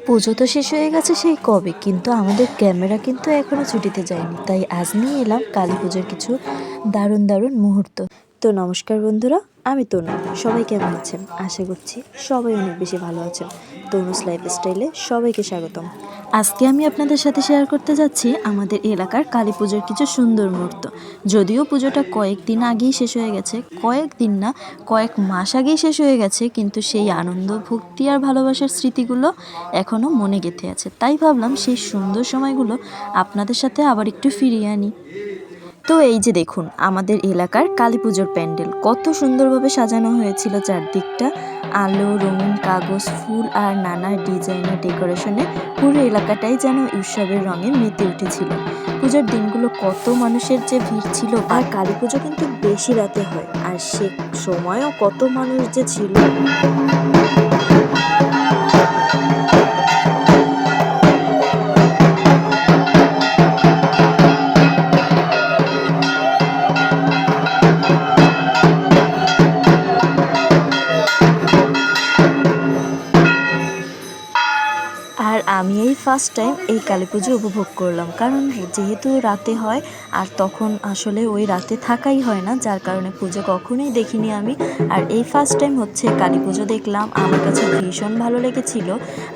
পুজো তো শেষ হয়ে গেছে সেই কবে, কিন্তু আমাদের ক্যামেরা কিন্তু এখনও ছুটিতে যায়নি। তাই আজ নিয়ে এলাম কালী পুজোর কিছু দারুণ দারুণ মুহূর্ত। তো নমস্কার বন্ধুরা, আমি তনু। সবাই কেমন আছেন? আশা করছি সবাই অনেক বেশি ভালো আছেন। তনুস লাইফস্টাইলে সবাইকে স্বাগতম। আজকে আমি আপনাদের সাথে শেয়ার করতে যাচ্ছি আমাদের এলাকার কালী পুজোর কিছু সুন্দর মুহূর্ত। যদিও পুজোটা কয়েকদিন আগেই শেষ হয়ে গেছে, কয়েকদিন না কয়েক মাস আগেই শেষ হয়ে গেছে, কিন্তু সেই আনন্দ, ভক্তি আর ভালোবাসার স্মৃতিগুলো এখনও মনে গেঁথে আছে। তাই ভাবলাম সেই সুন্দর সময়গুলো আপনাদের সাথে আবার একটু ফিরিয়ে আনি। তো এই যে দেখুন, আমাদের এলাকার কালী পুজোর প্যান্ডেল কত সুন্দরভাবে সাজানো হয়েছিল। চারদিকটা আলো, রঙিন কাগজ, ফুল আর নানা ডিজাইনের ডেকোরেশনে পুরো এলাকাটাই যেন উৎসবের রঙে মেতে উঠেছিল। পুজোর দিনগুলো কত মানুষের যে ভিড় ছিল। আর কালী পুজো কিন্তু বেশি রাতে হয়, আর সে সময়ও কত মানুষ যে ছিল। আর আমি এই ফার্স্ট টাইম এই কালী পুজো উপভোগ করলাম, কারণ যেহেতু রাতে হয় আর তখন আসলে ওই রাতে থাকাই হয় না, যার কারণে পুজো কখনোই দেখিনি আমি। আর এই ফার্স্ট টাইম হচ্ছে কালী পুজো দেখলাম, আমার কাছে ভীষণ ভালো লেগেছিল।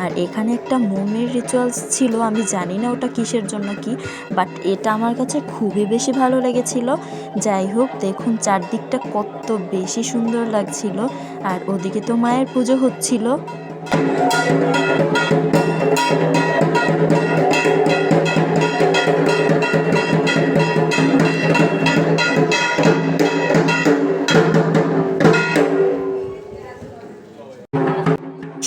আর এখানে একটা মোমের রিচুয়ালস ছিল, আমি জানি না ওটা কিসের জন্য কি, বাট এটা আমার কাছে খুবই বেশি ভালো লেগেছিল। যাই হোক, দেখুন চারদিকটা কত বেশি সুন্দর লাগছিল। আর ওদিকে তো মায়ের পুজো হচ্ছিল।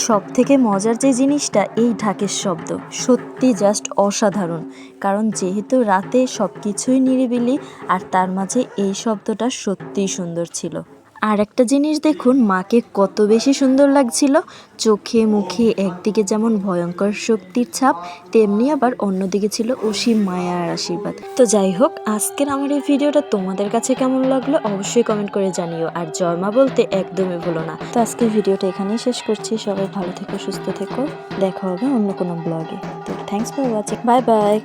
সব থেকে মজার যে জিনিসটা, এই ঢাকের শব্দ সত্যি জাস্ট অসাধারণ। কারণ যেহেতু রাতে সব কিছুই নিরিবিলি, আর তার মাঝে এই শব্দটা সত্যিই সুন্দর ছিল। আর একটা জিনিস দেখুন, মাকে কত বেশি সুন্দর লাগছিল। চোখে মুখে একদিকে যেমন ভয়ঙ্কর শক্তির ছাপ, তেমনি আবার অন্যদিকে ছিল অসীম মায়া আর আশীর্বাদ। তো যাই হোক, আজকের আমার এই ভিডিওটা তোমাদের কাছে কেমন লাগলো অবশ্যই কমেন্ট করে জানিও। আর জয় মা বলতে একদমই ভুলো না। তো আজকের ভিডিওটা এখানেই শেষ করছি। সবাই ভালো থেকো, সুস্থ থেকো। দেখা হবে অন্য কোনো ব্লগে। তো thanks for watching. Bye bye.